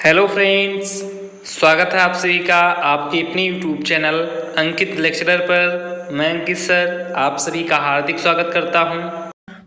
Hello friends, स्वागत है आप सभी का आपके अपने यूट्यूब चैनल अंकित लेक्चरर पर। मैं अंकित सर आप सभी का हार्दिक स्वागत करता हूं।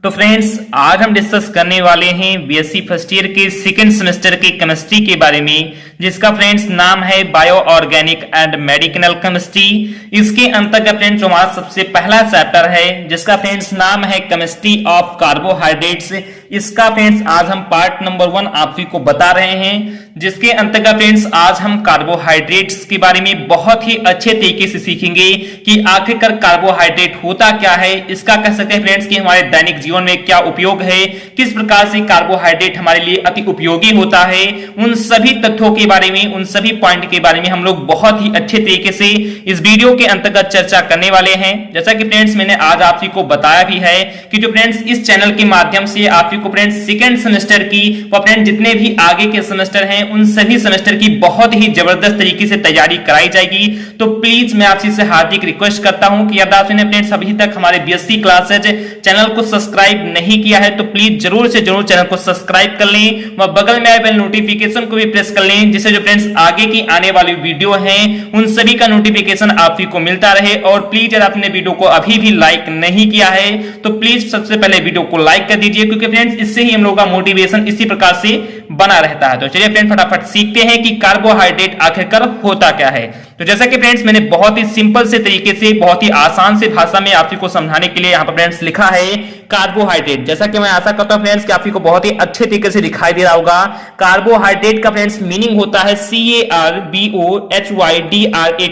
तो फ्रेंड्स, आज हम डिस्कस करने वाले हैं बीएससी फर्स्ट ईयर के सेकंड सेमेस्टर के केमिस्ट्री के बारे में, जिसका फ्रेंड्स नाम है bio organic and medicinal chemistry. इसके अंतर्गत फ्रेंड्स जो हमारा सबसे पहला चैप्टर है, जिसका फ्रेंड्स नाम है केमिस्ट्री ऑफ कार्बोहाइड्रेट्स। इसका फ्रेंड्स आज हम पार्ट नंबर 1 आप सभी को बता रहे हैं, जिसके अंतर्गत फ्रेंड्स आज हम कार्बोहाइड्रेट्स के बारे में बहुत ही अच्छे तरीके से सीखेंगे कि आखिरकार कार्बोहाइड्रेट होता क्या है। इसका कह सकते हैं फ्रेंड्स कि हमारे दैनिक जीवन में क्या उपयोग है, किस प्रकार से कार्बोहाइड्रेट हमारे लिए अति उपयोगी होता है, उन सभी तथ्यों के बारे में, उन सभी पॉइंट के बारे में हम लोग बहुत ही अच्छे तरीके से इस वीडियो के अंतर्गत चर्चा करने वाले हैं। जैसा कि फ्रेंड्स मैंने आज आप सभी को बताया भी है कि जो फ्रेंड्स इस चैनल के माध्यम से आप सभी को फ्रेंड्स सेकंड सेमेस्टर की व फ्रेंड्स जितने भी आगे के सेमेस्टर हैं उन सभी सेमेस्टर की बहुत ही जबरदस्त तरीके से तैयारी कराई जाएगी। तो प्लीज मैं आपसे से हार्दिक रिक्वेस्ट करता हूं कि यदि आपने फ्रेंड्स अभी तक हमारे बीएससी क्लासेज चैनल को सब्सक्राइब नहीं किया है तो प्लीज जरूर से जरूर चैनल को सब्सक्राइब कर लें व बगल में आए बेल नोटिफिकेशन को भी प्रेस कर लें, जिससे जो फ्रेंड्स आगे की आने वाली वीडियो हैं उन सभी का नोटिफिकेशन आप को मिलता रहे। और प्लीज यदि आपने वीडियो को अभी भी लाइक नहीं किया है तो प्लीज सबसे पहले वीडियो को लाइक कर दीजिए, क्योंकि फ्रेंड्स इससे ही हम लोगों का मोटिवेशन इसी प्रकार से बना रहता है। तो चलिए फ्रेंड्स फटाफट सीखते हैं कि कार्बोहाइड्रेट आखिरकार होता क्या है। तो जैसा कि फ्रेंड्स मैंने बहुत ही सिंपल से तरीके से, बहुत ही आसान से भाषा में आप को समझाने के लिए यहाँ पर फ्रेंड्स लिखा है कार्बोहाइड्रेट। जैसा कि मैं आशा करता हूं फ्रेंड्स कि आप को बहुत ही अच्छे तरीके से दिखाई दे रहा होगा। कार्बोहाइड्रेट का फ्रेंड्स मीनिंग होता है CARBOHYDRAT।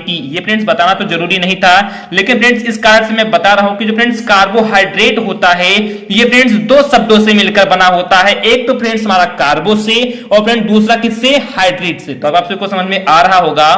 ये फ्रेंड्स बताना तो जरूरी नहीं था, लेकिन फ्रेंड्स इस कारण से मैं बता रहा हूं कि जो फ्रेंड्स कार्बोहाइड्रेट होता है ये फ्रेंड्स दो शब्दों से मिलकर बना होता है। एक तो फ्रेंड्स हमारा कार्बो से और फ्रेंड्स दूसरा किससे, हाइड्रेट से। तो अब आप सबको समझ में आ रहा होगा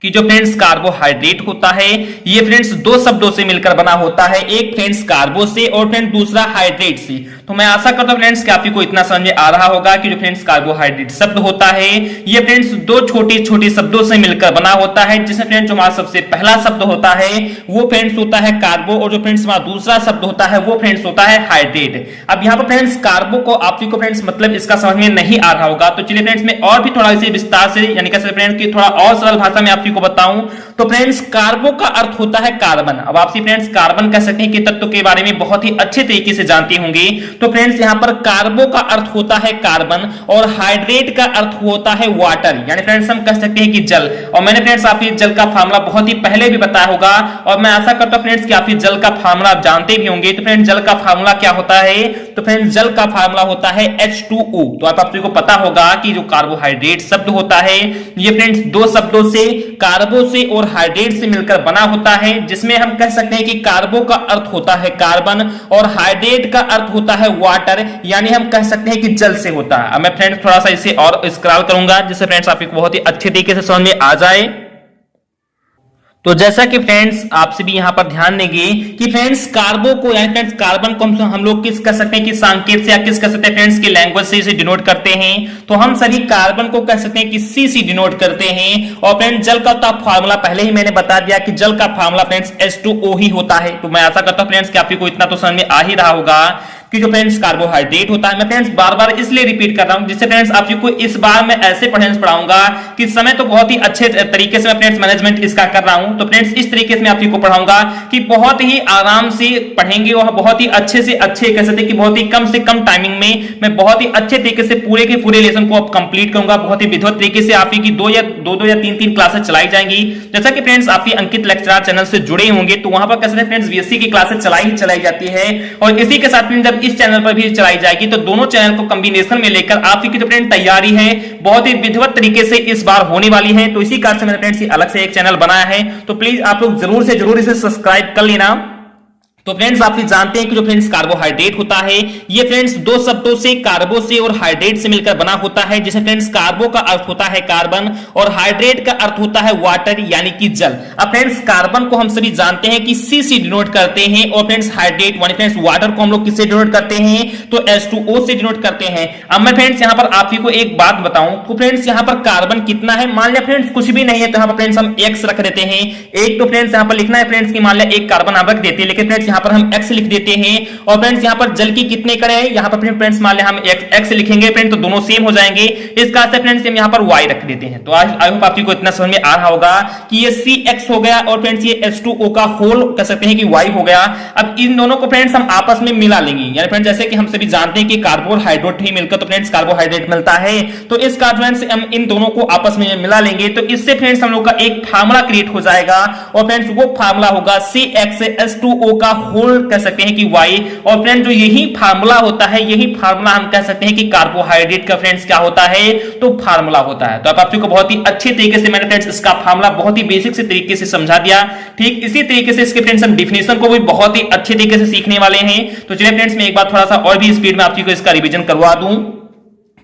कि जो फ्रेंड्स कार्बोहाइड्रेट होता है ये फ्रेंड्स दो शब्दों से मिलकर बना होता है, एक फ्रेंड्स कार्बो से और फ्रेंड्स दूसरा हाइड्रेट से। तो मैं आशा करता हूं फ्रेंड्स कि आपको इतना समझ में आ रहा होगा कि जो फ्रेंड्स कार्बोहाइड्रेट शब्द होता है ये फ्रेंड्स दो छोटे छोटे शब्दों से मिलकर बना होता है, जिसमें फ्रेंड्स जो हमारा सबसे पहला शब्द होता है वो फ्रेंड्स होता है कार्बो और जो फ्रेंड्स हमारा दूसरा शब्द होता है वो फ्रेंड्स होता है हाइड्रेट। अब यहाँ पर फ्रेंड्स कार्बो को आपको फ्रेंड्स मतलब इसका समझ में नहीं आ रहा होगा, तो चलिए फ्रेंड्स मैं और भी थोड़ा इसे विस्तार से यानी कि फ्रेंड्स की थोड़ा और सरल भाषा में को बताऊं तो फ्रेंड्स कार्बो का अर्थ होता है कार्बन। अब आप फ्रेंड्स कार्बन कह सकते हैं कि तत्व के बारे में बहुत ही अच्छे तरीके से जानते होंगे। तो फ्रेंड्स यहां पर कार्बो का अर्थ होता है कार्बन और हाइड्रेट का अर्थ होता है वाटर, यानी फ्रेंड्स हम कह सकते हैं कि जल। और मैंने फ्रेंड्स आप जल का फार्मूला बहुत ही पहले भी बताया होगा और मैं आशा करता हूं फ्रेंड्स कि आप जल का फार्मूला आप जानते भी होंगे। तो फ्रेंड्स जल का फार्मूला क्या होता है, तो फ्रेंड्स जल का फार्मूला होता है H2O। तो आप सबको पता होगा कि जो कार्बोहाइड्रेट शब्द होता है ये फ्रेंड्स दो शब्दों से कार्बो से और हाइड्रेट से मिलकर बना होता है, जिसमें हम कह सकते हैं कि कार्बो का अर्थ होता है कार्बन और हाइड्रेट का अर्थ होता है वाटर, यानी हम कह सकते हैं कि जल से होता है। अब मैं फ्रेंड्स थोड़ा सा इसे और स्क्रॉल करूंगा जिससे फ्रेंड्स आपको बहुत ही अच्छे तरीके से समझ में आ जाए। तो जैसा कि फ्रेंड्स आपसे भी यहां पर ध्यान देंगे कि फ्रेंड्स कार्बो को यानी फ्रेंड्स कार्बन को हम लोग किस कह सकते हैं कि संकेत से या किस कह सकते हैं फ्रेंड्स की लैंग्वेज से इसे डिनोट करते हैं। तो हम सभी कार्बन को कह सकते हैं कि C से डिनोट करते हैं। और फ्रेंड्स जल का तो फार्मूला पहले ही मैंने बता दिया कि जल का फार्मूला फ्रेंड्स H2O ही होता है। तो मैं आशा करता हूं फ्रेंड्स कि आपको इतना तो समझ में आ ही रहा होगा कि जो फ्रेंड्स कार्बोहाइड्रेट होता है। मैं फ्रेंड्स बार बार इसलिए रिपीट कर रहा हूं जिससे फ्रेंड्स आपको इस बार मैं ऐसे पढ़ाऊंगा कि समय तो बहुत ही अच्छे तरीके से मैं फ्रेंड्स मैनेजमेंट इसका कर रहा हूं। तो फ्रेंड्स इस तरीके से मैं आपको पढ़ाऊंगा कि बहुत ही आराम से पढ़ेंगे और बहुत ही अच्छे से अच्छे कह सकते हैं कि बहुत ही कम से कम टाइमिंग में मैं बहुत ही अच्छे तरीके से पूरे के पूरे लेसन को अब कंप्लीट करूंगा। बहुत ही विधिवत तरीके से आपकी दो या तीन क्लासेस चलाई जाएंगी। जैसा कि फ्रेंड्स आप अंकित लेक्चरर चैनल से जुड़े होंगे तो वहां पर कैसे फ्रेंड्स बीएससी की क्लासेस चलाई जाती है और इसी के साथ जब इस चैनल पर भी चलाई जाएगी तो दोनों चैनल को कॉम्बिनेशन में लेकर आपकी जो फ्रेंड तैयारी है बहुत ही विधिवत तरीके से इस बार होने वाली है। तो इसी कारण से मैंने फ्रेंड्स अलग से एक चैनल बनाया है, तो प्लीज आप लोग जरूर से जरूर इसे सब्सक्राइब कर लेना। तो फ्रेंड्स आप जानते हैं कि जो फ्रेंड्स कार्बोहाइड्रेट होता है ये फ्रेंड्स दो शब्दों से कार्बो से और हाइड्रेट से मिलकर बना होता है, जिसमें फ्रेंड्स कार्बो का अर्थ होता है कार्बन और हाइड्रेट का अर्थ होता है वाटर यानी कि जल। अब फ्रेंड्स कार्बन को हम सभी जानते हैं कि C से डिनोट करते हैं और फ्रेंड्स हाइड्रेट यानी फ्रेंड्स वाटर को हम लोग किससे डिनोट करते हैं, तो H2O से डिनोट करते हैं। अब मैं फ्रेंड्स यहां पर आपको एक बात बताऊं तो फ्रेंड्स यहां पर कार्बन कितना है, मान लिया फ्रेंड्स कुछ भी नहीं है तो यहां पर फ्रेंड्स हम X रख देते हैं। एक तो फ्रेंड्स यहां पर लिखना है फ्रेंड्स कि मान लिया एक कार्बन आप रख देते हैं, लेकिन फ्रेंड्स यहां यहाँ पर हम x लिख देते हैं। और फ्रेंड्स यहाँ पर जल की कितने कण है, यहाँ पर फ्रेंड्स मान लिया हम x लिखेंगे फ्रेंड, तो दोनों सेम हो जाएंगे। इस कारण से फ्रेंड्स हम यहाँ पर y रख देते हैं। तो आई होप आपको इतना समझ में आ रहा होगा कि ये CX हो गया और फ्रेंड्स ये H2O का होल कह सकते हैं कि Y हो गया। अब इन दोनों को फ्रेंड्स हम आपस में मिला लेंगे, यानी फ्रेंड्स जैसे कि हम सभी जानते हैं कि कार्बोहाइड्रेट ही मिलकर तो फ्रेंड्स कार्बोहाइड्रेट मिलता है, तो इस कारण से हम इन दोनों को आपस में मिला लेंगे। तो इससे फ्रेंड्स हम लोग का एक फार्मूला क्रिएट हो जाएगा और फ्रेंड्स वो फार्मूला होगा CXH2O का होल कह सकते हैं कि Y। और फ्रेंड्स जो यही फार्मूला होता है, यही फार्मूला हम कह सकते हैं कि कार्बोहाइड्रेट का फ्रेंड्स क्या होता है, तो फार्मूला होता है। तो अब आप सबको बहुत ही अच्छे तरीके से मैंने फ्रेंड्स इसका फार्मूला बहुत ही बेसिक से तरीके से समझा दिया। ठीक इसी तरीके से इसके फ्रेंड्स हम डिफिनेशन को भी बहुत ही अच्छे तरीके से सीखने वाले हैं। तो चलिए फ्रेंड्स मैं एक बार थोड़ा सा और भी स्पीड में आप सबको इसका रिवीजन करवा दूं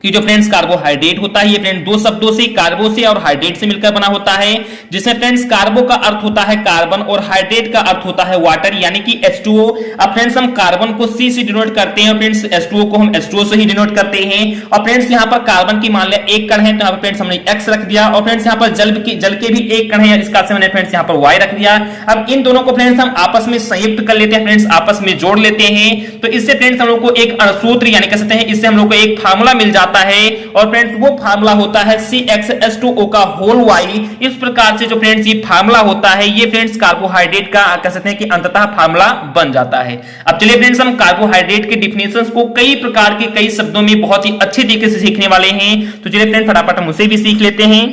कि जो फ्रेंड्स कार्बोहाइड्रेट होता है ये फ्रेंड दो शब्दों से, कार्बो से और हाइड्रेट से मिलकर बना होता है, जिसमें फ्रेंड्स कार्बो का अर्थ होता है कार्बन और हाइड्रेट का अर्थ होता है वाटर यानी कि H2O। अब फ्रेंड्स हम कार्बन को C से डिनोट करते हैं और फ्रेंड्स H2O को हम H2O से ही डिनोट करते हैं। और फ्रेंड्स यहाँ पर कार्बन की मान लिया एक कण है, तो यहाँ पर फ्रेंड्स हमने X रख दिया। और फ्रेंड्स यहाँ पर जल के भी एक कण है, इसका से मैंने फ्रेंड्स यहाँ पर Y रख दिया। अब इन दोनों को फ्रेंड्स हम आपस में संयुक्त कर लेते हैं, फ्रेंड्स आपस में जोड़ लेते हैं। तो इससे फ्रेंड्स हम लोग को एक अणुसूत्र यानी कह सकते हैं इससे हम लोग को एक फार्मूला मिल जाता है और फ्रेंड्स वो फार्मूला होता है CXH2O का होल Y। इस प्रकार से जो फ्रेंड्स ये फार्मूला होता है ये फ्रेंड्स कार्बोहाइड्रेट का कह सकते हैं कि अंततः फार्मूला बन जाता है। अब चलिए फ्रेंड्स हम कार्बोहाइड्रेट के डिफिनेशंस को कई प्रकार के कई शब्दों में बहुत ही अच्छे तरीके से सीखने वाले हैं। तो चलिए फ्रेंड्स फटाफट हम उसे भी सीख लेते हैं।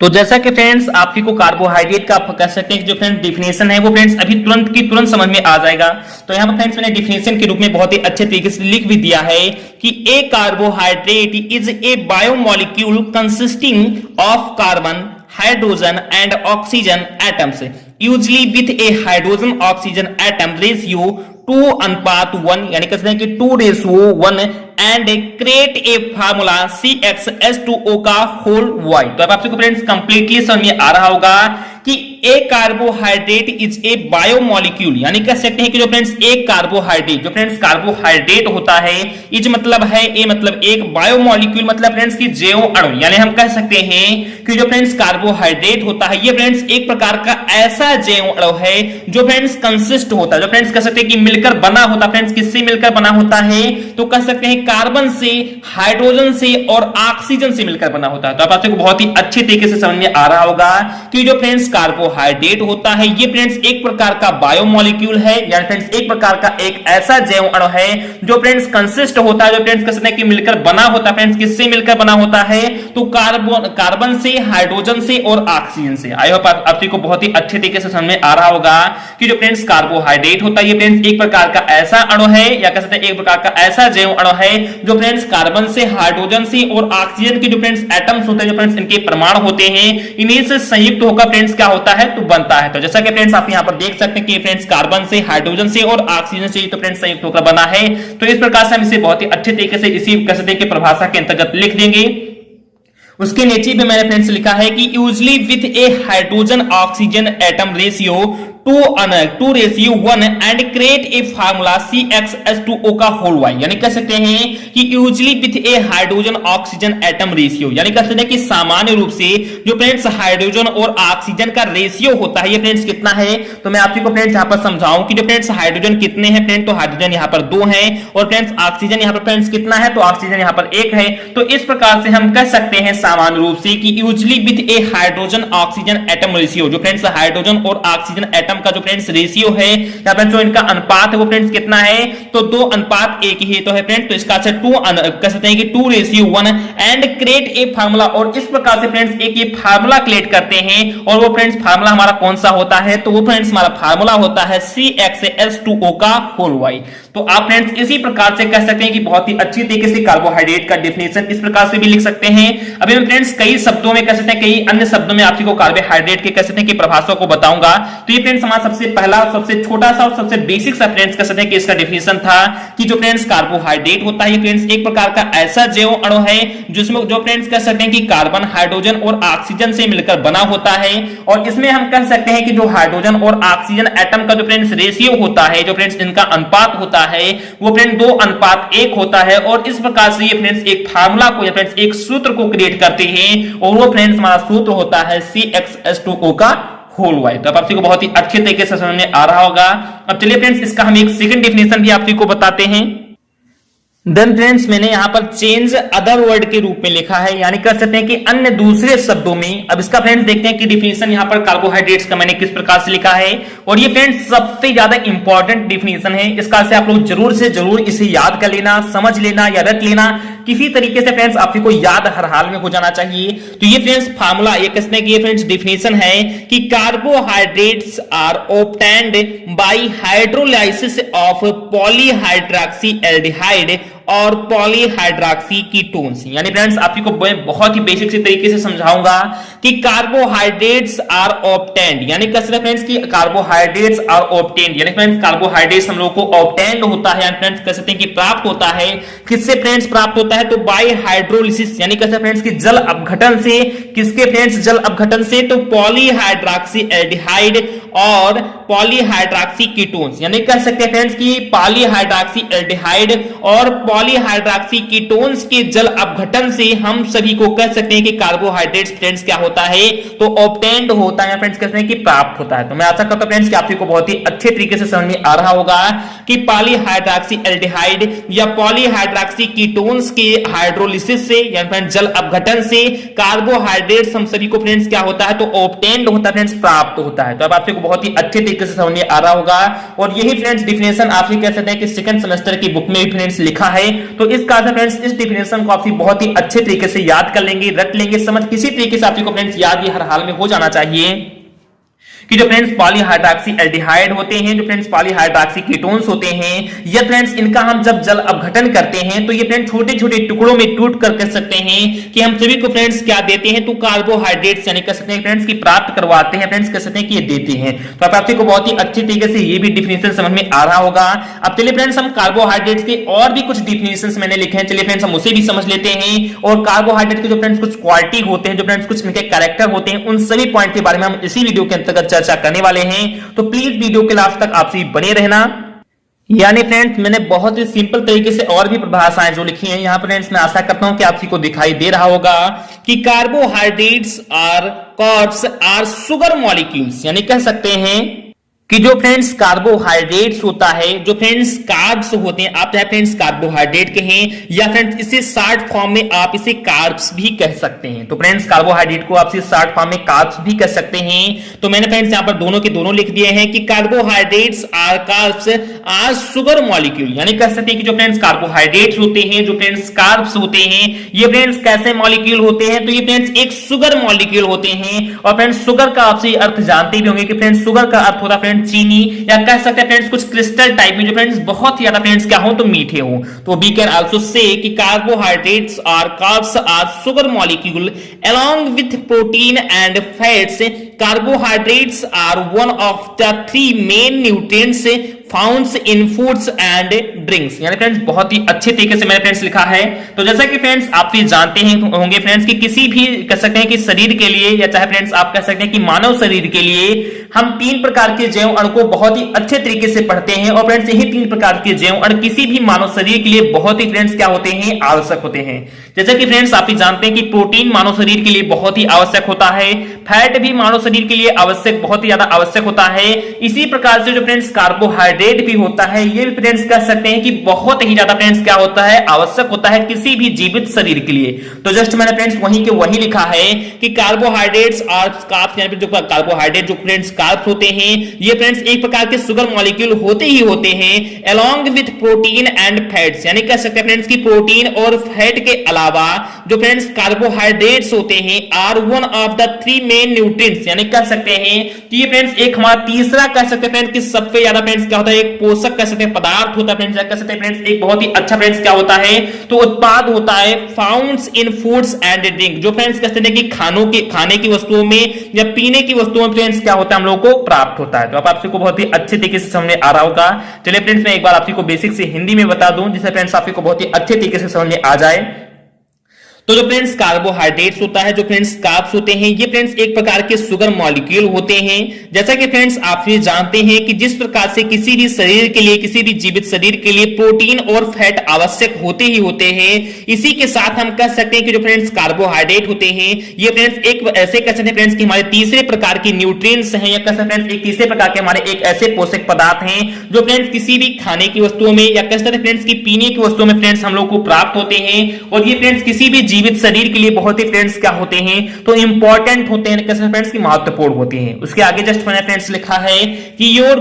तो जैसा कि फ्रेंड्स आपकी को कार्बोहाइड्रेट का आप कह सकते हैं कि जो फ्रेंड्स डिफिनेशन है वो फ्रेंड्स अभी तुरंत की तुरंत समझ में आ जाएगा। तो यहाँ पर फ्रेंड्स मैंने डिफिनेशन के रूप में बहुत ही अच्छे तरीके से लिख भी दिया है कि a carbohydrate is a biomolecule consisting of carbon, hydrogen and oxygen atoms usually with a hydrogen oxygen atom ratio 2:1 यानी कह सकते हैं कि 2:1 and create a formula CXH2O का होल Y। तो अब आप सबको फ्रेंड्स कंप्लीटली समझ में आ रहा होगा कि a carbohydrate is a biomolecule यानी कह सकते हैं कि जो फ्रेंड्स एक कार्बोहाइड्रेट जो फ्रेंड्स कार्बोहाइड्रेट होता है, इज मतलब है ए मतलब एक, बायोमोलिक्यूल मतलब फ्रेंड्स की जैव अणु, यानी हम कह सकते हैं कि जो फ्रेंड्स कार्बोहाइड्रेट होता है ये फ्रेंड्स एक प्रकार का ऐसा जैव अणु है जो फ्रेंड्स कंसिस्ट होता है, जो फ्रेंड्स कह सकते हैं कि मिलकर बना होता है। फ्रेंड्स किससे मिलकर बना होता है, तो कह सकते हैं कार्बन से, हाइड्रोजन से और ऑक्सीजन से मिलकर बना होता है। तो आप सबको बहुत ही अच्छे तरीके से समझ में आ रहा होगा कि जो फ्रेंड्स कार्बोहाइड्रेट होता है ये फ्रेंड्स एक प्रकार का बायोमोलिक्यूल है, यानी फ्रेंड्स एक प्रकार का एक ऐसा जैव अणु है जो फ्रेंड्स कंसिस्ट होता है, जो फ्रेंड्स कह सकते हैं कि मिलकर बना होता है। फ्रेंड्स किससे मिलकर बना होता है, तो कार्बन से, हाइड्रोजन से और ऑक्सीजन से। आई होप आप सबको बहुत ही अच्छे तरीके से समझ में आ रहा होगा कि जो फ्रेंड्स कार्बोहाइड्रेट होता है ये फ्रेंड्स एक प्रकार का ऐसा अणु है या कह सकते हैं एक प्रकार का ऐसा जैव अणु है जो फ्रेंड्स कार्बन से, हाइड्रोजन से और ऑक्सीजन के जो फ्रेंड्स एटम्स होते हैं, जो फ्रेंड्स इनके परमाणु होते हैं, इन्हीं से संयुक्त होकर फ्रेंड्स क्या होता है, तो बनता है। तो जैसा कि फ्रेंड्स आप यहां पर देख सकते हैं कि फ्रेंड्स कार्बन से, हाइड्रोजन से और ऑक्सीजन से तो फ्रेंड्स संयुक्त होकर बना है। तो इस प्रकार से हम इसे बहुत ही अच्छे तरीके से इसी कह सकते हैं कि परिभाषा के अंतर्गत लिख देंगे। उसके नीचे भी मैंने फ्रेंड्स लिखा है कि usually with a hydrogen oxygen atom ratio 2:1 and create a formula CXH2O का होल Y, यानी कह सकते हैं कि usually with a hydrogen oxygen atom ratio, यानी कह सकते हैं कि सामान्य रूप से जो फ्रेंड्स हाइड्रोजन और ऑक्सीजन का रेशियो होता है ये फ्रेंड्स कितना है। तो मैं आपको फ्रेंड्स यहां पर समझाऊं कि जो फ्रेंड्स हाइड्रोजन कितने हैं फ्रेंड, तो हाइड्रोजन यहां पर 2 है और फ्रेंड्स ऑक्सीजन यहां पर फ्रेंड्स कितना है, तो ऑक्सीजन यहां पर 1 है। तो इस प्रकार से हम कह सकते हैं सामान्य रूप से कि usually with a hydrogen oxygen atom ratio, जो फ्रेंड्स हाइड्रोजन और ऑक्सीजन एटम का जो फ्रेंड्स रेशियो है या फ्रेंड्स जो इनका अनुपात है वो फ्रेंड्स कितना है, तो 2:1 ही तो है फ्रेंड्स। तो इसका से 2 कह सकते हैं कि 2:1 एंड क्रिएट ए फार्मूला, और इस प्रकार से फ्रेंड्स एक ये फार्मूला क्रिएट करते हैं और वो फ्रेंड्स फार्मूला हमारा कौन सा होता है, तो वो फ्रेंड्स हमारा फार्मूला होता है CXH2O का होल Y। तो आप फ्रेंड्स इसी प्रकार से कह सकते हैं कि बहुत ही अच्छी तरीके से कार्बोहाइड्रेट का डेफिनेशन इस प्रकार से भी लिख सकते हैं। अभी हम फ्रेंड्स कई शब्दों में कह सकते हैं, कई अन्य शब्दों में आपको कार्बोहाइड्रेट के कह सकते हैं कि परिभाषा को बताऊंगा। तो ये फ्रेंड्स हमारा सबसे पहला, सबसे छोटा सा और सबसे बेसिक सा फ्रेंड्स कह सकते हैं कि इसका डेफिनेशन था कि जो फ्रेंड्स कार्बोहाइड्रेट होता है ये फ्रेंड्स एक प्रकार का ऐसा जैव अणु है जिसमें जो फ्रेंड्स कह सकते हैं कि कार्बन, हाइड्रोजन और ऑक्सीजन से मिलकर बना होता है। और इसमें हम कह सकते हैं कि जो हाइड्रोजन और ऑक्सीजन एटम का जो फ्रेंड्स रेशियो होता है, जो फ्रेंड्स इनका अनुपात होता है वो फ्रेंड 2:1 होता है। और इस प्रकार से ये फ्रेंड्स एक फार्मूला को या फ्रेंड्स एक सूत्र को क्रिएट करते हैं और वो फ्रेंड्स हमारा सूत्र होता है CXH2O का होल व्हाइट। तो अब आप सभी को बहुत ही अच्छे तरीके से समझ में आ रहा होगा। अब चलिए फ्रेंड्स इसका हम एक सेकंड डेफिनेशन भी आप सभी को बताते हैं। देन फ्रेंड्स मैंने यहां पर चेंज अदर वर्ड के रूप में लिखा है, यानी कर सकते हैं कि अन्य दूसरे शब्दों में। अब इसका फ्रेंड्स देखते हैं कि डिफिनेशन यहां पर कार्बोहाइड्रेट्स का मैंने किस प्रकार से लिखा है, और ये फ्रेंड्स सबसे ज्यादा इंपॉर्टेंट डिफिनेशन है। इसका से आप लोग जरूर से जरूर इसे याद कर लेना, समझ लेना या रट लेना, किसी तरीके से फ्रेंड्स आप को याद हर हाल में हो जाना चाहिए। तो ये फ्रेंड्स फार्मूला, ये कहते हैं कि ये फ्रेंड्स डिफिनेशन है कि carbohydrates are obtained by hydrolysis of polyhydroxy aldehyde और पॉलीहाइड्रॉक्सी कीटोन्स। यानी फ्रेंड्स आपको बहुत ही बेसिक से तरीके से समझाऊंगा कि कार्बोहाइड्रेट्स आर ऑब्टेन्ड, यानी कैसे फ्रेंड्स कि कार्बोहाइड्रेट्स आर ऑब्टेन्ड, यानी फ्रेंड्स कार्बोहाइड्रेट्स हम लोग को ऑब्टेन्ड होता है, यानी फ्रेंड्स कह सकते हैं कि प्राप्त होता है। किससे फ्रेंड्स प्राप्त होता है, तो बाय हाइड्रोलिसिस, यानी कैसे फ्रेंड्स कि जल अपघटन से। किसके फ्रेंड्स, जल अपघटन से, तो पॉलीहाइड्रॉक्सी एल्डिहाइड और पॉलीहाइड्रॉक्सी कीटोन्स, यानी कह सकते हैं फ्रेंड्स कि पॉलीहाइड्रॉक्सी एल्डिहाइड और पॉलीहाइड्रॉक्सी कीटोन्स के जल अपघटन से हम सभी को कह सकते हैं कि कार्बोहाइड्रेट्स फ्रेंड्स क्या होता है, तो ऑब्टेन्ड होता है, फ्रेंड्स कहते हैं कि प्राप्त होता है। तो मैं आशा करता हूं फ्रेंड्स कि आप सभी को बहुत ही अच्छे तरीके से समझ में आ रहा होगा कि पॉलीहाइड्रॉक्सी एल्डिहाइड या पॉलीहाइड्रॉक्सी कीटोन्स के हाइड्रोलिसिस से, यानी फ्रेंड्स जल अपघटन से कार्बोहाइड्रेट्स हम सभी को फ्रेंड्स क्या होता है, तो ऑब्टेन्ड होता है, फ्रेंड्स प्राप्त होता है। तो अब आप सभी को बहुत ही अच्छे तरीके से समझ में आ रहा होगा, और यही फ्रेंड्स डिफिनेशन आप कह सकते हैं कि सेकंड सेमेस्टर की बुक में भी फ्रेंड्स लिखा है। तो इस कारण से फ्रेंड्स इस डिफिनेशन को आप बहुत ही अच्छे तरीके से याद कर लेंगे, रट लेंगे, समझ किसी तरीके से आपको फ्रेंड्स याद ये हर हाल में हो जाना चाहिए कि जो फ्रेंड्स पॉलीहाइड्रॉक्सी एल्डिहाइड होते हैं, जो फ्रेंड्स पॉलीहाइड्रॉक्सी कीटोन्स होते हैं, ये फ्रेंड्स इनका हम जब जल अपघटन करते हैं तो ये फ्रेंड्स छोटे छोटे टुकड़ों में टूट कर कह सकते हैं कि हम सभी को फ्रेंड्स क्या देते हैं, तो कार्बोहाइड्रेट्स, यानी कह सकते हैं फ्रेंड्स की प्राप्त करवाते हैं, फ्रेंड्स कह सकते हैं कि ये देते हैं। तो आप सभी को बहुत ही अच्छी तरीके से ये भी डिफिनेशन समझ में आ रहा होगा। अब चलिए फ्रेंड्स हम कार्बोहाइड्रेट्स के और भी कुछ डिफिनेशंस मैंने लिखे हैं, चलिए फ्रेंड्स हम उसे भी समझ लेते हैं। और कार्बोहाइड्रेट के जो फ्रेंड्स कुछ क्वालिटी होते हैं, जो फ्रेंड्स कुछ इनके कैरेक्टर होते हैं, उन सभी पॉइंट के बारे में हम इसी वीडियो के अंतर्गत चर्चा करने वाले हैं। तो प्लीज वीडियो के लास्ट तक आपसे बने रहना। यानी फ्रेंड्स मैंने बहुत ही सिंपल तरीके से और भी परिभाषाएं जो लिखी हैं यहां पर फ्रेंड्स, मैं आशा करता हूं कि आप को दिखाई दे रहा होगा कि carbohydrates or carbs are sugar molecules, यानी कह सकते हैं कि जो फ्रेंड्स कार्बोहाइड्रेट्स होता है, जो फ्रेंड्स कार्ब्स होते हैं, आप चाहे फ्रेंड्स कार्बोहाइड्रेट कहें या फ्रेंड्स इसे शॉर्ट फॉर्म में आप इसे कार्ब्स भी कह सकते हैं। तो फ्रेंड्स कार्बोहाइड्रेट को आप इसे शॉर्ट फॉर्म में कार्ब्स भी कह सकते हैं। तो मैंने फ्रेंड्स यहां पर दोनों के दोनों लिख दिए हैं कि carbohydrates or carbs are sugar molecule, यानी कह सकते हैं कि जो फ्रेंड्स कार्बोहाइड्रेट्स होते हैं, जो फ्रेंड्स कार्ब्स होते हैं, ये फ्रेंड्स कैसे मॉलिक्यूल होते हैं, तो ये फ्रेंड्स एक शुगर मॉलिक्यूल होते हैं। और फ्रेंड्स शुगर का आप अर्थ जानते भी होंगे कि फ्रेंड्स शुगर का अर्थ होता है चीनी, या कह सकते हैं फ्रेंड्स कुछ क्रिस्टल टाइप में जो फ्रेंड्स बहुत ही ज्यादा फ्रेंड्स क्या हो, तो मीठे हो। तो वी कैन आल्सो से कि carbohydrates or carbs are sugar molecule along with protein and fats. Carbohydrates are one of the three main nutrients founts in foods and drinks, यानी फ्रेंड्स बहुत ही अच्छे तरीके से मैंने फ्रेंड्स लिखा है। तो जैसा कि फ्रेंड्स आप भी जानते हैं होंगे फ्रेंड्स कि किसी भी कह सकते हैं कि शरीर के लिए, या चाहे फ्रेंड्स आप कह सकते हैं कि मानव शरीर के लिए हम 3 प्रकार के जैव अणु को बहुत ही अच्छे तरीके से पढ़ते हैं। और फ्रेंड्स यही 3 प्रकार के जैव अणु किसी भी मानव शरीर के लिए बहुत ही फ्रेंड्स क्या होते हैं, आवश्यक होते हैं। जैसा कि फ्रेंड्स आप भी जानते हैं कि प्रोटीन मानव शरीर के लिए बहुत ही आवश्यक होता है, फैट भी मानव शरीर के लिए आवश्यक, बहुत ही ज्यादा आवश्यक होता है। इसी प्रकार से जो फ्रेंड्स कार्बोहाइड्रेट भी होता है, ये भी फ्रेंड्स कह सकते हैं कि बहुत ही ज्यादा फ्रेंड्स क्या होता है, आवश्यक होता है किसी भी जीवित शरीर के लिए। तो जस्ट मैंने फ्रेंड्स वहीं के वही लिखा है कि कार्बोहाइड्रेट्स और कार्ब्स, यानी जो कार्बोहाइड्रेट जो फ्रेंड्स कार्ब्स होते हैं, ये फ्रेंड्स एक प्रकार के शुगर मॉलिक्यूल होते ही होते हैं along with protein and fats, यानी कह सकते हैं फ्रेंड्स की प्रोटीन और फैट के अलावा जो फ्रेंड्स कार्बोहाइड्रेट्स होते हैं are one of the 3 main nutrients, यानी कह सकते हैं कि ये फ्रेंड्स एक हमारा तीसरा कह सकते हैं फ्रेंड्स कि सबसे ज्यादा फ्रेंड्स क्या होता है, एक पोषक कह सकते हैं पदार्थ होता है फ्रेंड्स, कह सकते हैं फ्रेंड्स एक बहुत ही अच्छा फ्रेंड्स क्या होता है, तो उत्पाद होता है founts in foods and drink, जो फ्रेंड्स कहते हैं कि खाने की वस्तुओं में या पीने की वस्तुओं में फ्रेंड्स क्या होता है, हम लोगों को प्राप्त होता है। तो अब आप सबको बहुत ही अच्छे तरीके से समझ में आ रहा होगा। चलिए फ्रेंड्स मैं एक बार आप सबको बेसिक से हिंदी में बता दूं जिससे फ्रेंड्स आपको बहुत ही अच्छे तरीके से समझ में आ जाए। तो जो फ्रेंड्स कार्बोहाइड्रेट्स होता है, जो फ्रेंड्स कार्ब्स होते हैं, ये फ्रेंड्स एक प्रकार के शुगर मॉलिक्यूल होते हैं। जैसा कि फ्रेंड्स आप ये जानते हैं कि जिस प्रकार से किसी भी शरीर के लिए, किसी भी जीवित शरीर के लिए प्रोटीन और फैट आवश्यक होते ही होते हैं, इसी के साथ हम कह सकते हैं कि जो फ्रेंड्स कार्बोहाइड्रेट होते हैं, ये फ्रेंड्स एक ऐसे कह सकते हैं फ्रेंड्स कि हमारे तीसरे प्रकार की न्यूट्रिएंट्स हैं, या कह सकते हैं फ्रेंड्स एक तीसरे प्रकार के हमारे एक ऐसे पोषक पदार्थ हैं जो फ्रेंड्स किसी भी खाने की वस्तुओं में, या कह सकते हैं फ्रेंड्स की पीने की वस्तुओं में फ्रेंड्स हम लोग को प्राप्त होते हैं। और ये फ्रेंड्स किसी भी जीवित शरीर के लिए बहुत ही फ्रेंड्स क्या होते हैं, तो इंपॉर्टेंट होते हैं, कैसे फ्रेंड्स की महत्वपूर्ण होते हैं। उसके आगे जस्ट मैंने फ्रेंड्स लिखा है कि your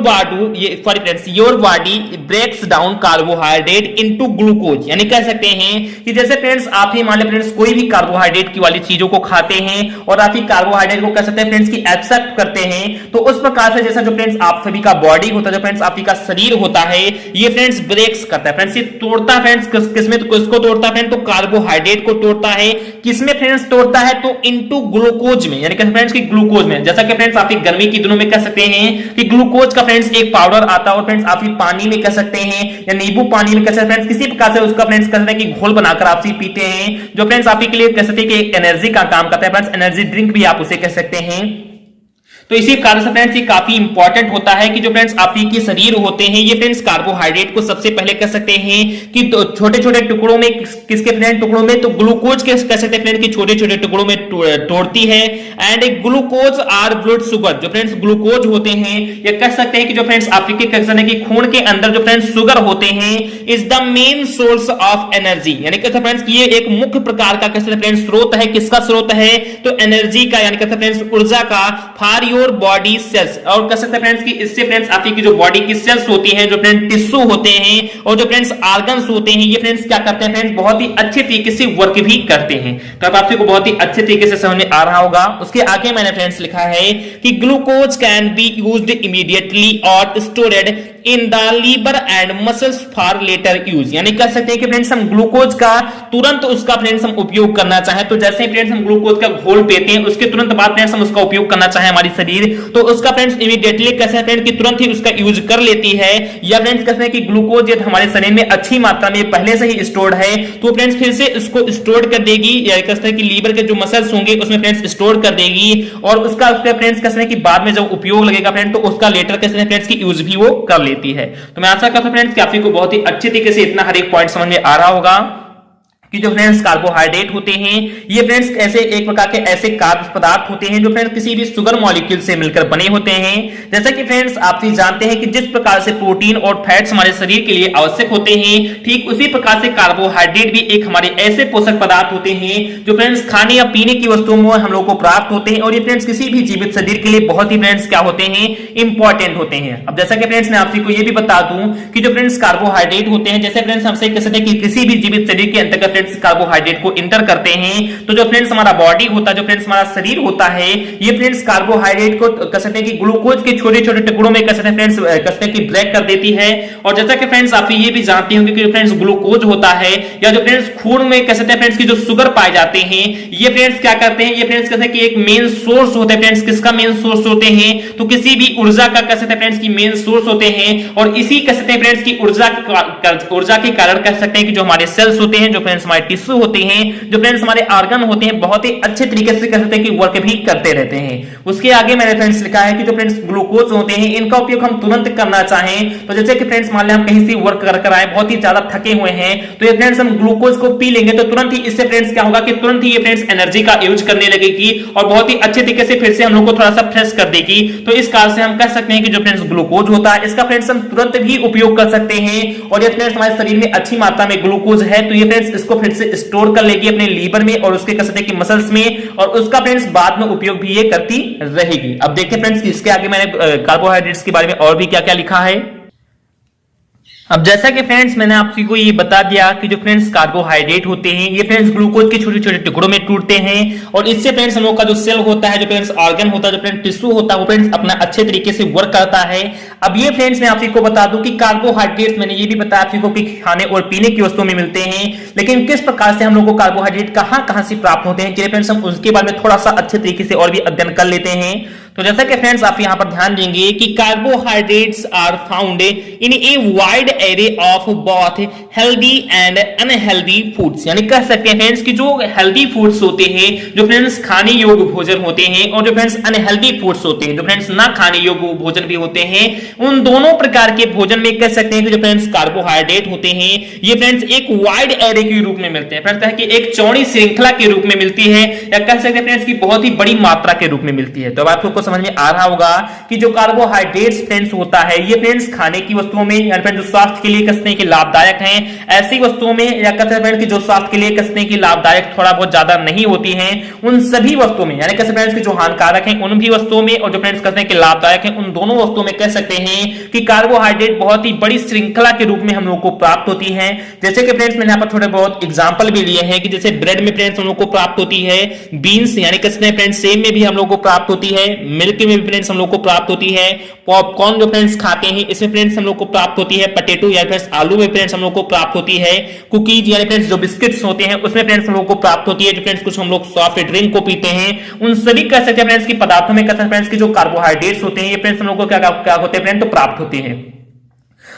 body breaks down carbohydrate into glucose, यानी कह सकते हैं कि जैसे फ्रेंड्स आप ही मान लो फ्रेंड्स कोई भी कार्बोहाइड्रेट की वाली चीजों को खाते हैं और आप ही कार्बोहाइड्रेट को कह सकते हैं फ्रेंड्स की एब्सॉर्ब करते हैं, तो उस प्रकार से जैसा जो फ्रेंड्स आप सभी का बॉडी होता है, जो फ्रेंड्स आप ही का शरीर होता है, ये फ्रेंड्स ब्रेक्स करता है फ्रेंड्स, ये तोड़ता है फ्रेंड्स, किसमें, तो किसको तोड़ता है फ्रेंड्स, तो कार्बोहाइड्रेट को तोड़ता है। किसमें फ्रेंड्स तोड़ता है, तो इनटू ग्लूकोज में, यानी कि फ्रेंड्स की ग्लूकोज में। जैसा कि फ्रेंड्स आप गर्मी के दिनों में कह सकते हैं कि ग्लूकोज का फ्रेंड्स एक पाउडर आता है, और फ्रेंड्स आप पानी में कह सकते हैं या नींबू पानी में कह सकते हैं फ्रेंड्स, किसी प्रकार से उसका फ्रेंड्स कह सकते हैं कि घोल बनाकर आप पीते हैं, जो फ्रेंड्स आप के लिए कह सकते हैं कि एनर्जी का काम करता है फ्रेंड्स, एनर्जी ड्रिंक भी आप उसे कह सकते हैं। तो इसी कारण से फ्रेंड्स ये काफी इंपॉर्टेंट होता है कि जो फ्रेंड्स आप ही के शरीर होते हैं, ये फ्रेंड्स कार्बोहाइड्रेट को सबसे पहले कह सकते हैं कि छोटे छोटे टुकड़ों में, किसके फ्रेंड टुकड़ों में, तो ग्लूकोज के कह सकते हैं फ्रेंड कि छोटे छोटे टुकड़ों में तोड़ती है। And glucose or blood sugar, जो फ्रेंड्स ग्लूकोज होते हैं, या कह सकते हैं कि जो फ्रेंड्स आप के कह सकते हैं कि खून के अंदर जो फ्रेंड्स शुगर होते हैं, is the main source of energy, यानी कहते हैं फ्रेंड्स कि ये एक मुख्य प्रकार का कह सकते हैं फ्रेंड्स स्रोत है, किसका स्रोत है, तो एनर्जी का, यानी कहते हैं फ्रेंड्स ऊर्जा का, फॉर योर बॉडी सेल्स। और कह सकते हैं फ्रेंड्स कि इससे फ्रेंड्स आपकी जो बॉडी की सेल्स होती हैं, जो फ्रेंड्स टिश्यू होते हैं और जो फ्रेंड्स ऑर्गन्स होते हैं, ये फ्रेंड्स क्या करते हैं फ्रेंड्स, बहुत ही अच्छे तरीके से वर्क भी करते हैं। तो आप को बहुत ही अच्छे तरीके से समझ में आ रहा होगा। उसके आगे मैंने फ्रेंड्स लिखा है कि glucose can be used immediately और stored in the liver and muscles for later use, यानी कह सकते हैं कि फ्रेंड्स हम ग्लूकोज का तुरंत उसका फ्रेंड्स हम उपयोग करना चाहें, तो जैसे ही फ्रेंड्स हम ग्लूकोज का घोल पीते हैं, उसके तुरंत बाद फ्रेंड्स हम उसका उपयोग करना चाहें हमारी शरीर, तो उसका फ्रेंड्स इमीडिएटली कैसे फ्रेंड्स कि तुरंत ही उसका यूज कर लेती है। या फ्रेंड्स कहते हैं कि ग्लूकोज यदि हमारे शरीर में अच्छी मात्रा में पहले से ही स्टोर्ड है, तो फ्रेंड्स फिर से उसको स्टोर कर देगी, या कहते हैं कि लीवर के जो मसल्स होंगे उसमें फ्रेंड्स स्टोर कर देगी, और उसका फ्रेंड्स कहते हैं कि बाद में जब उपयोग लगेगा फ्रेंड्स, तो उसका लेटर कहते हैं फ्रेंड्स की यूज भी वो कर लेती है। तो मैं आशा करता हूं फ्रेंड्स कि आप को बहुत ही अच्छे तरीके से इतना हर एक पॉइंट समझ में आ रहा होगा कि जो फ्रेंड्स कार्बोहाइड्रेट होते हैं, ये फ्रेंड्स ऐसे एक प्रकार के ऐसे कार्ब पदार्थ होते हैं जो फ्रेंड्स किसी भी शुगर मॉलिक्यूल से मिलकर बने होते हैं। जैसा कि फ्रेंड्स आप भी जानते हैं कि जिस प्रकार से प्रोटीन और फैट्स हमारे शरीर के लिए आवश्यक होते हैं, ठीक उसी प्रकार से कार्बोहाइड्रेट भी एक हमारे ऐसे पोषक पदार्थ होते हैं जो फ्रेंड्स खाने या पीने की वस्तुओं में हम लोग को प्राप्त होते हैं, और ये फ्रेंड्स किसी भी जीवित शरीर के लिए बहुत ही फ्रेंड्स क्या होते हैं, इंपॉर्टेंट होते हैं। अब जैसा कि फ्रेंड्स मैं आपको ये भी बता दूं कि जो फ्रेंड्स कार्बोहाइड्रेट होते हैं, जैसे फ्रेंड्स हमसे कह सकते हैं कि किसी भी जीवित शरीर के अंतर्गत फ्रेंड्स कार्बोहाइड्रेट को इंटर करते हैं, तो जो फ्रेंड्स हमारा बॉडी होता है, जो फ्रेंड्स हमारा शरीर होता है, ये फ्रेंड्स कार्बोहाइड्रेट को कह सकते हैं कि ग्लूकोज के छोटे छोटे टुकड़ों में कह सकते हैं फ्रेंड्स कह सकते हैं कि ब्रेक कर देती है। और जैसा कि फ्रेंड्स आप ये भी जानते होंगे कि फ्रेंड्स ग्लूकोज होता है, या जो फ्रेंड्स खून में कह सकते हैं फ्रेंड्स की जो शुगर पाए जाते हैं, ये फ्रेंड्स क्या करते हैं, ये फ्रेंड्स कहते हैं कि एक मेन सोर्स होता है फ्रेंड्स, किसका मेन सोर्स होते हैं, तो किसी भी ऊर्जा का कह सकते हैं फ्रेंड्स की मेन सोर्स होते हैं। और इसी कह सकते हैं फ्रेंड्स की ऊर्जा के कारण कह सकते हैं कि जो हमारे सेल्स होते हैं, जो फ्रेंड्स हमारे टिश्यू होते हैं, जो फ्रेंड्स हमारे ऑर्गन होते हैं, बहुत ही अच्छे तरीके से कह सकते हैं कि वर्क भी करते रहते हैं। उसके आगे मैंने फ्रेंड्स लिखा है कि जो फ्रेंड्स ग्लूकोज होते हैं, इनका उपयोग हम तुरंत करना चाहें, तो जैसे कि फ्रेंड्स मान लें हम कहीं से वर्क कर आए, बहुत ही ज्यादा थके हुए हैं, तो ये फ्रेंड्स हम ग्लूकोज को पी लेंगे, तो तुरंत ही इससे फ्रेंड्स क्या होगा कि तुरंत ही ये फ्रेंड्स एनर्जी का यूज करने लगेगी, और बहुत ही अच्छे तरीके से फिर से हम लोग को थोड़ा सा फ्रेश कर देगी। तो इस कारण से हम कह सकते हैं कि जो फ्रेंड्स ग्लूकोज होता है, इसका फ्रेंड्स हम तुरंत भी उपयोग कर सकते हैं। और ये फ्रेंड्स हमारे शरीर में अच्छी मात्रा में ग्लूकोज है, तो ये फ्रेंड्स इसको फिर से स्टोर कर लेगी अपने लीवर में और उसके कह सकते हैं कि मसल्स में, और उसका फ्रेंड्स बाद में उपयोग भी ये करती रहेगी। अब देखिए फ्रेंड्स इसके आगे मैंने कार्बोहाइड्रेट्स के बारे में और भी क्या क्या लिखा है। अब जैसा कि फ्रेंड्स मैंने आपको ये बता दिया कि जो फ्रेंड्स कार्बोहाइड्रेट होते हैं, ये फ्रेंड्स ग्लूकोज के छोटे छोटे टुकड़ों में टूटते हैं, और इससे फ्रेंड्स हम लोग का जो सेल होता है, जो फ्रेंड्स ऑर्गन होता है, जो फ्रेंड्स टिश्यू होता है, वो फ्रेंड्स अपना अच्छे तरीके से वर्क करता है। अब ये फ्रेंड्स मैं आपको बता दूं कि कार्बोहाइड्रेट मैंने ये भी बताया आपको कि खाने और पीने की वस्तुओं में मिलते हैं, लेकिन किस प्रकार से हम लोग को कार्बोहाइड्रेट कहां कहां से प्राप्त होते हैं, चलिए फ्रेंड्स हम उसके बारे में थोड़ा सा अच्छे तरीके से और भी अध्ययन कर लेते हैं। तो जैसा कि फ्रेंड्स आप यहां पर ध्यान देंगे कि carbohydrates are found in a wide array of both healthy and unhealthy foods, यानी कह सकते हैं फ्रेंड्स कि जो हेल्दी फूड्स होते हैं, जो फ्रेंड्स खाने योग्य भोजन होते हैं, और जो फ्रेंड्स अनहेल्दी फूड्स होते हैं, जो फ्रेंड्स ना खाने योग्य भोजन भी होते हैं, उन दोनों प्रकार के भोजन में कह सकते हैं कि जो फ्रेंड्स कार्बोहाइड्रेट होते हैं ये फ्रेंड्स एक वाइड एरे के रूप में मिलते हैं। फ्रेंड्स कह कि एक चौड़ी श्रृंखला के रूप में मिलती है, या कह सकते हैं फ्रेंड्स की बहुत ही बड़ी मात्रा के रूप में मिलती है। तो अब आपको समझ में आ रहा होगा कि जो कार्बोहाइड्रेट्स फ्रेंड्स होता है ये फ्रेंड्स खाने की वस्तुओं में, या फ्रेंड्स जो स्वास्थ्य के लिए कहते हैं कि लाभदायक हैं, ऐसी वस्तुओं में, या कहते हैं फ्रेंड्स कि जो स्वास्थ्य के लिए कहते हैं कि लाभदायक थोड़ा बहुत ज्यादा नहीं होती हैं, उन सभी वस्तुओं में, यानी कहते हैं फ्रेंड्स कि जो हानिकारक हैं उन भी वस्तुओं में, और जो फ्रेंड्स कहते हैं कि लाभदायक हैं उन दोनों वस्तुओं में कह सकते हैं कि कार्बोहाइड्रेट बहुत ही बड़ी श्रृंखला के रूप में हम लोग को प्राप्त होती है। जैसे कि फ्रेंड्स मैंने यहाँ पर थोड़े बहुत एग्जांपल भी लिए हैं कि जैसे ब्रेड में फ्रेंड्स हम लोग को प्राप्त होती है, बीन्स यानी कहते हैं फ्रेंड्स सेम में भी हम लोग को प्राप्त होती है, मिल्क में भी फ्रेंड्स हम लोग को प्राप्त होती है, पॉपकॉर्न जो फ्रेंड्स खाते हैं इसमें फ्रेंड्स हम लोग को प्राप्त होती है, पोटैटो या फ्रेंड्स आलू में फ्रेंड्स हम लोग को प्राप्त होती है, कुकीज यानी फ्रेंड्स जो बिस्किट्स होते हैं उसमें फ्रेंड्स हम लोग को प्राप्त होती है, जो फ्रेंड्स कुछ हम लोग सॉफ्ट ड्रिंक को पीते हैं, उन सभी कह सकते हैं फ्रेंड्स की पदार्थों में कहते हैं फ्रेंड्स की जो कार्बोहाइड्रेट्स होते हैं ये फ्रेंड्स हम लोग को क्या होते हैं फ्रेंड्स तो प्राप्त होते हैं।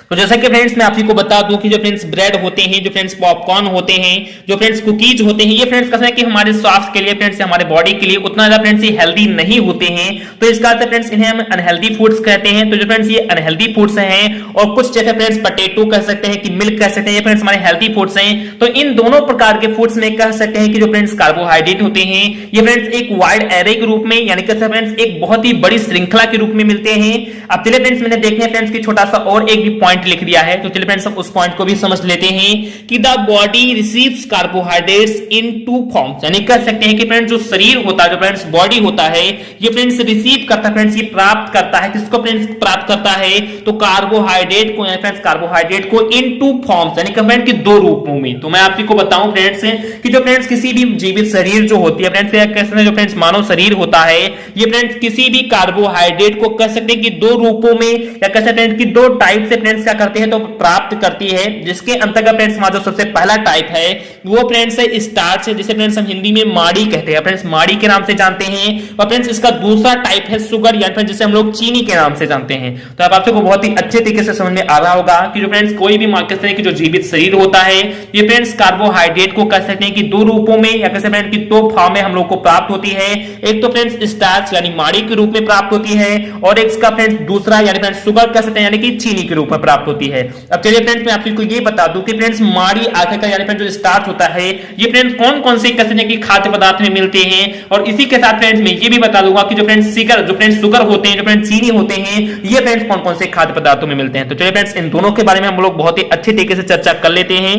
तो जैसा कि फ्रेंड्स मैं आपको बता दूं कि जो फ्रेंड्स ब्रेड होते हैं, जो फ्रेंड्स पॉपकॉर्न होते हैं, जो फ्रेंड्स कुकीज होते हैं, ये फ्रेंड्स कहते हैं कि हमारे स्वास्थ्य के लिए फ्रेंड्स हमारे बॉडी के लिए उतना ज्यादा फ्रेंड्स ये हेल्दी नहीं होते हैं, तो इसका अर्थ फ्रेंड्स इन्हें हम अनहेल्दी फूड्स कहते हैं। तो जो फ्रेंड्स ये अनहेल्दी फूड्स हैं, और कुछ जैसे फ्रेंड्स पोटैटो कह सकते हैं कि मिल्क कह सकते हैं, ये फ्रेंड्स हमारे हेल्दी फूड्स हैं। तो इन दोनों प्रकार के फूड्स में कह सकते हैं कि जो फ्रेंड्स कार्बोहाइड्रेट होते हैं ये फ्रेंड्स एक वाइड एरे के रूप में, यानी कहते हैं फ्रेंड्स एक बहुत ही बड़ी श्रृंखला के रूप में मिलते हैं। अब चलिए फ्रेंड्स मैंने देखे फ्रेंड्स की छोटा सा और एक भी पॉइंट लिख दिया है, तो चलिए फ्रेंड्स हम उस पॉइंट को भी समझ लेते हैं कि the body receives carbohydrates in two forms, यानी कह सकते हैं कि फ्रेंड्स जो शरीर होता है, जो फ्रेंड्स बॉडी होता है ये फ्रेंड्स रिसीव करता है, फ्रेंड्स ये प्राप्त करता है, किसको फ्रेंड्स प्राप्त करता है तो कार्बोहाइड्रेट को, फ्रेंड्स कार्बोहाइड्रेट को इन टू फॉर्म्स यानी फ्रेंड्स के दो रूपों में। तो मैं आपको बताऊं फ्रेंड्स कि जो फ्रेंड्स किसी भी जीवित शरीर जो होती है फ्रेंड्स, कैसे जो फ्रेंड्स मानव शरीर होता है ये फ्रेंड्स किसी भी कार्बोहाइड्रेट को कह सकते हैं कि दो रूपों में, या कह सकते हैं कि दो टाइप से फ्रेंड्स क्या करते हैं तो प्राप्त करती है, जिसके अंतर्गत फ्रेंड्स हमारा जो सबसे पहला टाइप है वो फ्रेंड्स है स्टार्च है, जिसे फ्रेंड्स हम हिंदी में माड़ी कहते हैं, फ्रेंड्स माड़ी के नाम से जानते हैं। और फ्रेंड्स इसका दूसरा टाइप है शुगर, या फिर जिसे हम लोग चीनी के नाम से जानते हैं। तो अब आप सबको बहुत ही अच्छे तरीके से समझ में आ रहा होगा कि जो फ्रेंड्स कोई भी कहते हैं कि जो जीवित शरीर होता है ये फ्रेंड्स कार्बोहाइड्रेट को कह सकते हैं कि दो रूपों में, या कह सकते हैं कि दो फॉर्म में हम लोग को प्राप्त होती है। एक तो फ्रेंड्स स्टार्च यानी माड़ी के रूप में प्राप्त होती है, और एक इसका फ्रेंड्स दूसरा यानी फ्रेंड्स शुगर कह सकते हैं यानी कि चीनी के रूप में प्राप्त होती है। अब चलिए फ्रेंड्स मैं आपको ये बता दूं कि फ्रेंड्स माड़ी आखिर का यानी फ्रेंड्स जो स्टार्च होता है ये फ्रेंड्स कौन कौन से कहते हैं कि खाद्य पदार्थ में मिलते हैं, और इसी के साथ फ्रेंड्स मैं ये भी बता दूंगा कि जो फ्रेंड्स शुगर होते हैं, जो फ्रेंड्स चीनी होते हैं, ये फ्रेंड्स कौन कौन से खाद्य पदार्थों में मिलते हैं। तो चलिए फ्रेंड्स इन दोनों के बारे में हम लोग बहुत ही अच्छे तरीके से चर्चा कर लेते हैं।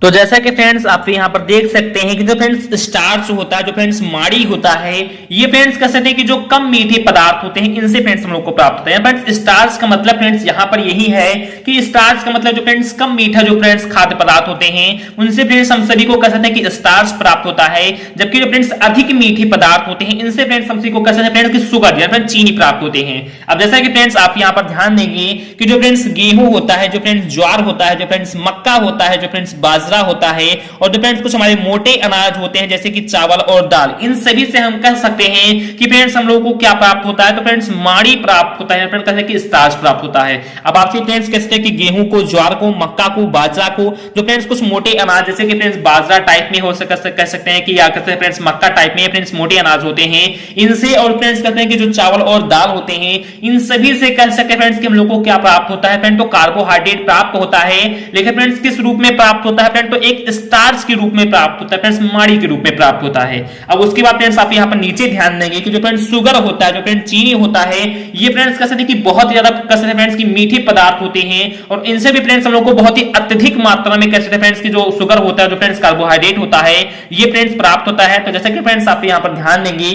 तो जैसा कि फ्रेंड्स आप यहां पर देख सकते हैं कि जो फ्रेंड्स स्टार्च होता है, जो फ्रेंड्स माड़ी होता है, ये फ्रेंड्स कह सकते हैं कि जो कम मीठे पदार्थ होते हैं इनसे फ्रेंड्स हम लोग को प्राप्त होते हैं। फ्रेंड्स स्टार्च का मतलब फ्रेंड्स यहां पर यही है कि स्टार्च का मतलब जो फ्रेंड्स कम मीठा जो फ्रेंड्स खाद्य पदार्थ होते हैं उनसे फ्रेंड्स हम सभी को कह सकते हैं कि स्टार्च प्राप्त होता है, जबकि जो फ्रेंड्स अधिक मीठे पदार्थ होते हैं इनसे फ्रेंड्स हम सभी को कह सकते हैं फ्रेंड्स कि शुगर या फ्रेंड्स चीनी प्राप्त होते हैं। अब जैसा कि फ्रेंड्स आप यहां पर ध्यान देंगे कि जो फ्रेंड्स गेहूं होता है, जो फ्रेंड्स ज्वार होता है, जो फ्रेंड्स मक्का होता है, जो फ्रेंड्स बाजरा होता है, और जो फ्रेंड्स कुछ हमारे मोटे अनाज होते हैं जैसे कि चावल और दाल, इन सभी से हम कह सकते हैं कि फ्रेंड्स हम लोगों को क्या प्राप्त होता है तो फ्रेंड्स माड़ी प्राप्त होता है, फ्रेंड्स कहते हैं कि स्टार्च प्राप्त होता है। अब आपसे फ्रेंड्स कहते हैं कि गेहूं को, ज्वार को, मक्का को, बाजरा को, जो फ्रेंड्स कुछ मोटे अनाज जैसे कि फ्रेंड्स बाजरा टाइप में हो कह सकते हैं कि या कहते हैं फ्रेंड्स मक्का टाइप में फ्रेंड्स मोटे अनाज होते हैं इनसे, और फ्रेंड्स कहते हैं कि जो चावल और दाल होते हैं इन सभी से कह सकते हैं फ्रेंड्स कि हम लोगों को क्या प्राप्त होता है फ्रेंड तो कार्बोहाइड्रेट प्राप्त होता है। लेकिन फ्रेंड्स किस रूप में प्राप्त होता है फ्रेंड तो एक स्टार्च के रूप में प्राप्त होता है, फ्रेंड्स माड़ी के रूप में प्राप्त होता है। अब उसके बाद फ्रेंड्स आप यहां पर नीचे ध्यान देंगे कि जो फ्रेंड्स शुगर होता है, जो फ्रेंड्स चीनी होता है, ये फ्रेंड्स कह सकते हैं कि बहुत ज्यादा कह सकते हैं फ्रेंड्स की मीठे पदार्थ होते हैं, और इनसे भी फ्रेंड्स हम लोग को बहुत ही अत्यधिक मात्रा में कह सकते हैं फ्रेंड्स की जो शुगर होता है, जो फ्रेंड्स कार्बोहाइड्रेट होता है, ये फ्रेंड्स प्राप्त होता है। तो जैसा कि फ्रेंड्स आप यहां पर ध्यान देंगे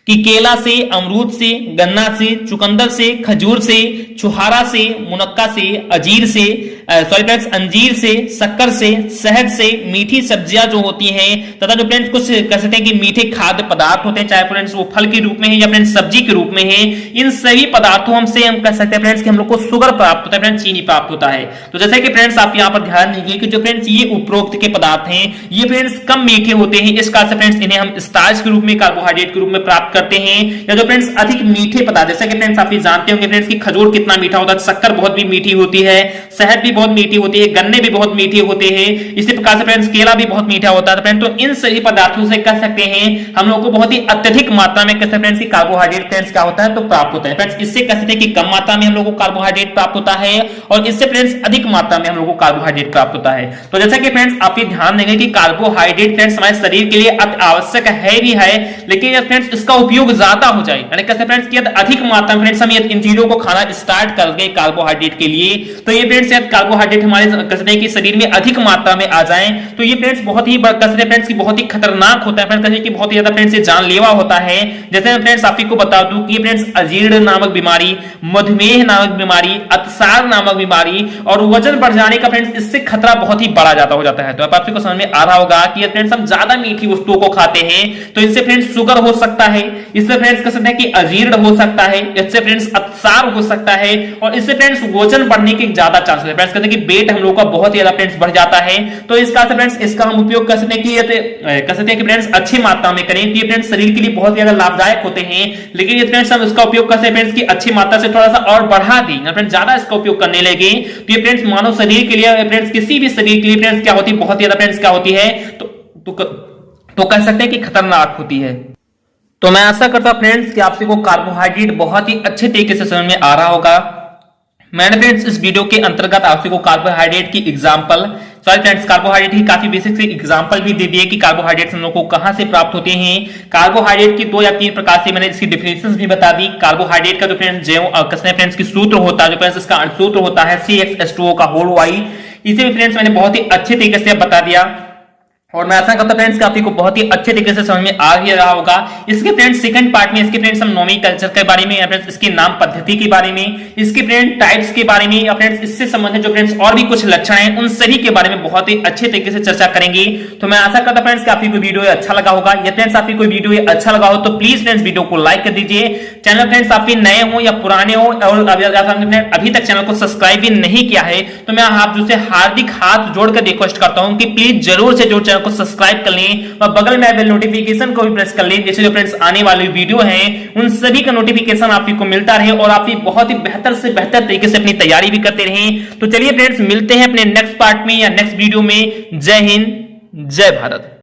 कि केला से, अमरूद से, गन्ना से, चुकंदर से, खजूर से, छुहारा से, मुनक्का से, अंजीर से, सॉरी फ्रेंड्स अंजीर से, शक्कर से, शहद से, मीठी सब्जियां जो होती हैं तथा जो फ्रेंड्स कुछ कह सकते हैं कि मीठे खाद्य पदार्थ होते हैं, चाहे फ्रेंड्स वो फल के रूप में है या फ्रेंड्स सब्जी के रूप में है, इन सभी पदार्थों हमसे हम कह सकते हैं फ्रेंड्स कि हम लोग को शुगर प्राप्त होता है, फ्रेंड्स चीनी प्राप्त होता है। तो जैसे कि फ्रेंड्स आप यहां पर ध्यान दीजिए कि जो फ्रेंड्स ये उपरोक्त के पदार्थ हैं ये फ्रेंड्स कम मीठे होते हैं, इस कारण से फ्रेंड्स इन्हें हम स्टार्च के रूप में, कार्बोहाइड्रेट के रूप में प्राप्त करते हैं। या जो फ्रेंड्स अधिक मीठे पदार्थ, जैसे कि फ्रेंड्स आप ये जानते होंगे फ्रेंड्स कि खजूर कितना मीठा होता है, शक्कर बहुत भी मीठी होती है, शहद भी बहुत मीठी होती है, गन्ने भी बहुत मीठे होते हैं, इसी प्रकार से फ्रेंड्स केला भी बहुत मीठा होता है। फ्रेंड्स तो इन सभी पदार्थों से कह सकते हैं हम लोगों को बहुत ही अत्यधिक मात्रा में कहते हैं फ्रेंड्स कि कार्बोहाइड्रेट फ्रेंड्स क्या होता है तो प्राप्त होता है। फ्रेंड्स इससे कह सकते हैं कि कम मात्रा में हम लोगों को कार्बोहाइड्रेट प्राप्त होता है और इससे फ्रेंड्स अधिक मात्रा में हम लोगों को कार्बोहाइड्रेट प्राप्त होता है। तो जैसा कि फ्रेंड्स आप ये ध्यान देंगे कि कार्बोहाइड्रेट फ्रेंड्स हमारे शरीर के लिए अति आवश्यक है भी है, लेकिन यदि फ्रेंड्स इसका उपयोग ज्यादा हो जाए, यानी कहते हैं फ्रेंड्स कि अधिक मात्रा में फ्रेंड्स हम इन चीजों को खाना स्टार्ट कर गए कार्बोहाइड्रेट के लिए, तो ये फ्रेंड्स कार्बोहाइड्रेट हमारे कसने की शरीर में अधिक मात्रा में आ जाए तो ये फ्रेंड्स बहुत ही कसने फ्रेंड्स की बहुत ही खतरनाक होता है, फ्रेंड्स कहते हैं कि बहुत ही ज्यादा फ्रेंड्स जानलेवा होता है। जैसे मैं फ्रेंड्स आपको बता दूं कि फ्रेंड्स अजीर्ण नामक बीमारी, मधुमेह नामक बीमारी, अतिसार नामक बीमारी और वजन बढ़ जाने का फ्रेंड्स इससे खतरा बहुत ही बढ़ा जाता हो जाता है। तो आपको समझ में आ रहा होगा कि फ्रेंड्स हम ज्यादा मीठी वस्तुओं को खाते हैं तो इससे फ्रेंड्स शुगर हो सकता है, इससे फ्रेंड्स कह सकते हैं कि अजीर्ण हो सकता है, इससे फ्रेंड्स अतिसार हो सकता है और इससे फ्रेंड्स वजन बढ़ने के ज्यादा चांसेस है। फ्रेंड्स कहते हैं कि वेट हम लोग का बहुत ज्यादा फ्रेंड्स बढ़ जाता है। तो इस कारण से फ्रेंड्स इसका हम उपयोग कर सकते हैं कि फ्रेंड्स अच्छी मात्रा में करें, ये फ्रेंड्स शरीर के लिए बहुत ज्यादा लाभदायक होते हैं। लेकिन ये फ्रेंड्स हम इसका उपयोग करते हैं फ्रेंड्स की अच्छी मात्रा से थोड़ा सा और बढ़ा दें, फ्रेंड्स ज्यादा इसका उपयोग करने लगे तो ये फ्रेंड्स मानव शरीर के लिए, फ्रेंड्स किसी भी शरीर के लिए फ्रेंड्स क्या होती है, बहुत ज्यादा फ्रेंड्स क्या होती है तो कह सकते हैं कि खतरनाक होती है। तो मैं आशा करता हूं फ्रेंड्स कि आपसे को कार्बोहाइड्रेट बहुत ही अच्छे तरीके से समझ में आ रहा होगा। मैंने फ्रेंड्स इस वीडियो के अंतर्गत आपसे को कार्बोहाइड्रेट की एग्जांपल, सॉरी फ्रेंड्स कार्बोहाइड्रेट की काफी बेसिक से एग्जांपल भी दे दिए कि कार्बोहाइड्रेट्स हम लोग को कहां से प्राप्त होते हैं। कार्बोहाइड्रेट की 2 या 3 प्रकार से मैंने इसकी डेफिनेशंस भी बता दी। कार्बोहाइड्रेट का जो फ्रेंड्स कसने फ्रेंड्स की सूत्र होता है, जो फ्रेंड्स इसका सूत्र होता है CHH2O का होल वाई, इसे भी फ्रेंड्स मैंने बहुत ही अच्छे तरीके से बता दिया और मैं आशा करता फ्रेंड्स कि आपको बहुत ही अच्छे तरीके से समझ में आ ही रहा होगा। इसके फ्रेंड्स सेकंड पार्ट में इसके फ्रेंड्स हम नोमेनक्लेचर के बारे में या फ्रेंड्स इसके नाम पद्धति के बारे में, इसके फ्रेंड टाइप्स के बारे में या फ्रेंड्स इससे संबंधित जो फ्रेंड्स और भी कुछ लक्षण हैं उन सभी के बारे में बहुत ही अच्छे तरीके से चर्चा करेंगे। तो मैं आशा करता फ्रेंड्स कि आपको वीडियो अच्छा लगा होगा। या फ्रेंड्स आपको कोई वीडियो अच्छा लगा हो तो प्लीज फ्रेंड्स वीडियो को लाइक कर दीजिए। चैनल फ्रेंड्स आपके नए हो या पुराने हो और अभी तक चैनल को सब्सक्राइब भी नहीं किया है तो मैं आप जो से हार्दिक हाथ जोड़कर रिक्वेस्ट करता हूं कि प्लीज जरूर से जो चैनल को सब्सक्राइब कर लें और बगल में बेल नोटिफिकेशन को भी प्रेस कर लें, जैसे जो फ्रेंड्स आने वाली वीडियो हैं उन सभी का नोटिफिकेशन आपको मिलता रहे और आप बहुत ही बेहतर से बेहतर तरीके से अपनी तैयारी भी करते रहें। तो चलिए फ्रेंड्स मिलते हैं अपने नेक्स्ट पार्ट में या नेक्स्ट वीडियो में। जय हिंद, जय भारत।